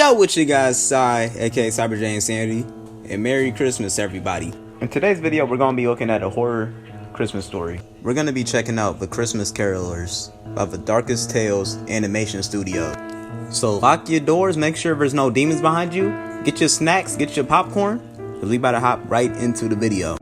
Yo, with you guys, Cy, aka CyberInsanity, and Merry Christmas, everybody. In today's video, we're going to be looking at a horror Christmas story. We're going to be checking out The Christmas Carolers of the Darkest Tales animation studio. So lock your doors, make sure there's no demons behind you, get your snacks, get your popcorn, because we about to hop right into the video.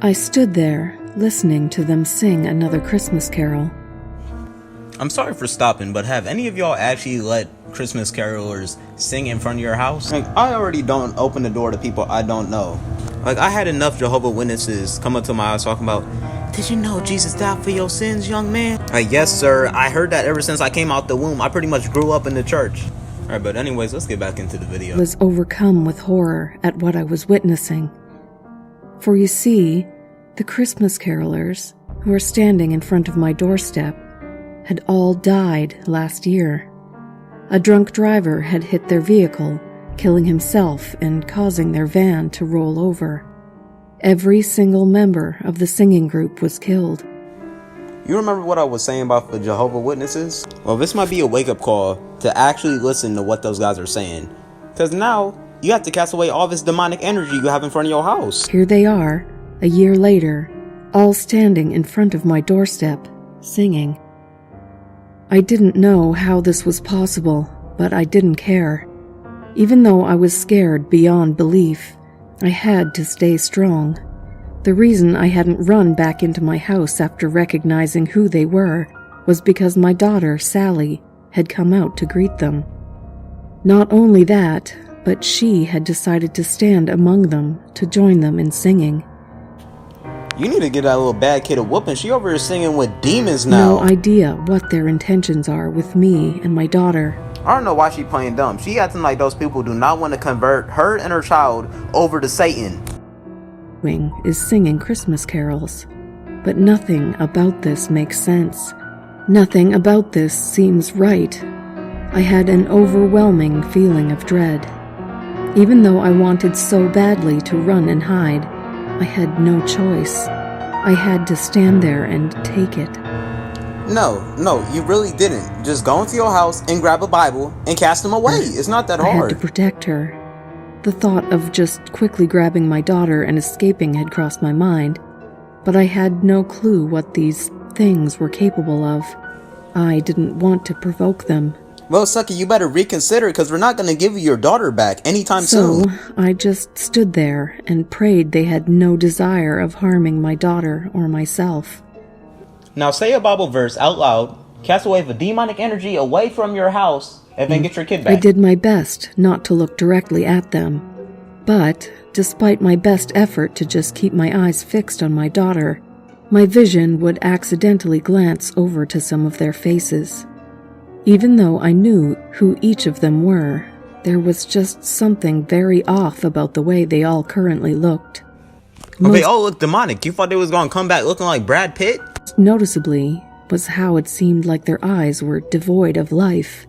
I stood there, listening to them sing another Christmas carol. I'm sorry for stopping, but have any of y'all actually let Christmas carolers sing in front of your house? Like, I already don't open the door to people I don't know. Like, I had enough Jehovah's Witnesses come up to my house talking about, "Did you know Jesus died for your sins, young man?" Like, yes, sir. I heard that ever since I came out the womb. I pretty much grew up in the church. Alright, but anyways, let's get back into the video. I was overcome with horror at what I was witnessing. For you see, the Christmas carolers, who were standing in front of my doorstep, had all died last year. A drunk driver had hit their vehicle, killing himself and causing their van to roll over. Every single member of the singing group was killed. You remember what I was saying about the Jehovah's Witnesses? Well, this might be a wake-up call to actually listen to what those guys are saying. Because now, you have to cast away all this demonic energy you have in front of your house. Here they are, a year later, all standing in front of my doorstep, singing. I didn't know how this was possible, but I didn't care. Even though I was scared beyond belief, I had to stay strong. The reason I hadn't run back into my house after recognizing who they were was because my daughter, Sally, had come out to greet them. Not only that, but she had decided to stand among them to join them in singing. You need to get that little bad kid a whooping. She over here singing with demons now. No idea what their intentions are with me and my daughter. I don't know why she playing dumb. She acting like those people do not want to convert her and her child over to Satan. Wing is singing Christmas carols, but nothing about this makes sense. Nothing about this seems right. I had an overwhelming feeling of dread. Even though I wanted so badly to run and hide, I had no choice. I had to stand there and take it. No, you really didn't. Just go into your house and grab a Bible and cast them away. It's not that hard. I had to protect her. The thought of just quickly grabbing my daughter and escaping had crossed my mind, but I had no clue what these things were capable of. I didn't want to provoke them. Well, Sucky, you better reconsider, because we're not going to give you your daughter back anytime soon. So, I just stood there and prayed they had no desire of harming my daughter or myself. Now say a Bible verse out loud, cast away the demonic energy away from your house, and then get your kid back. I did my best not to look directly at them. But, despite my best effort to just keep my eyes fixed on my daughter, my vision would accidentally glance over to some of their faces. Even though I knew who each of them were, there was just something very off about the way they all currently looked. Well, they all looked demonic. You thought they was going to come back looking like Brad Pitt? Noticeably was how it seemed like their eyes were devoid of life.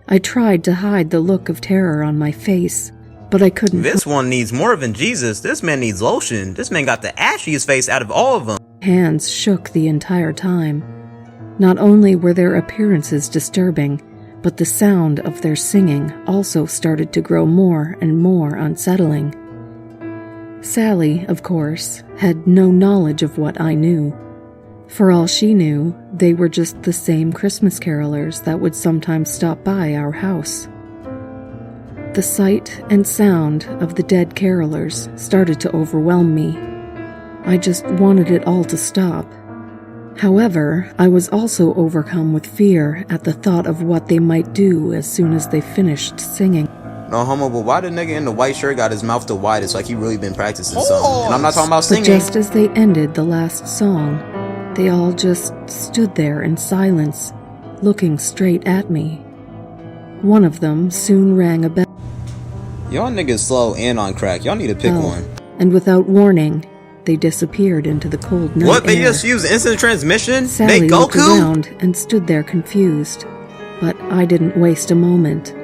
I tried to hide the look of terror on my face, but I couldn't. This one needs more than Jesus. This man needs lotion. This man got the ashiest face out of all of them. Hands shook the entire time. Not only were their appearances disturbing, but the sound of their singing also started to grow more and more unsettling. Sally, of course, had no knowledge of what I knew. For all she knew, they were just the same Christmas carolers that would sometimes stop by our house. The sight and sound of the dead carolers started to overwhelm me. I just wanted it all to stop. However, I was also overcome with fear at the thought of what they might do as soon as they finished singing. No homo, but why the nigga in the white shirt got his mouth the widest like he really been practicing something? And I'm not talking about singing. But just as they ended the last song, they all just stood there in silence, looking straight at me. One of them soon rang a bell. Y'all niggas slow and on crack. Y'all need to pick one. And without warning, they disappeared into the cold night What? They air. just used instant transmission? Sally They looked Goku? around and stood there confused, but I didn't waste a moment.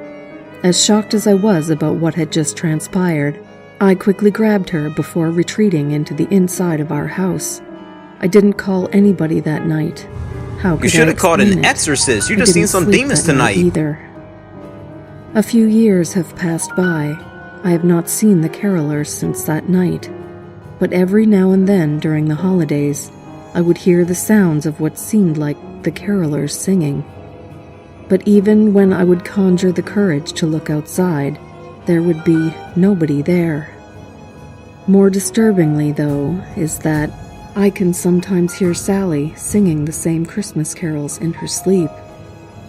As shocked as I was about what had just transpired, I quickly grabbed her before retreating into the inside of our house. I didn't call anybody that night. How could You should I have called explain an it? exorcist. You I just seen didn't some sleep demons that night tonight. either. A few years have passed by. I have not seen the carolers since that night. But every now and then during the holidays, I would hear the sounds of what seemed like the carolers singing. But even when I would conjure the courage to look outside, there would be nobody there. More disturbingly, though, is that I can sometimes hear Sally singing the same Christmas carols in her sleep.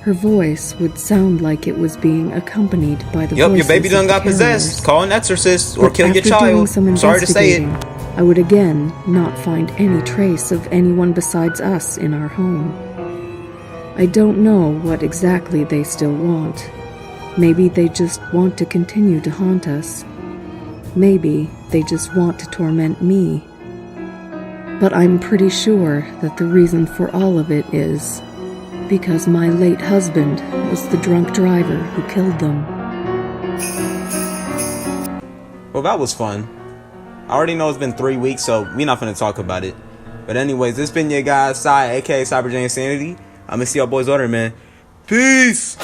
Her voice would sound like it was being accompanied by the voices Yep, your baby done of got the possessed. carolers. Call an exorcist or But kill your after doing child. some Sorry to say it. investigating, I would again not find any trace of anyone besides us in our home. I don't know what exactly they still want. Maybe they just want to continue to haunt us. Maybe they just want to torment me. But I'm pretty sure that the reason for all of it is because my late husband was the drunk driver who killed them. Well, that was fun. I already know it's been 3 weeks, so we're not going to talk about it. But anyways, this been your guy, Cy, aka CyberInsanity. I'm going to see y'all boys later, man. Peace!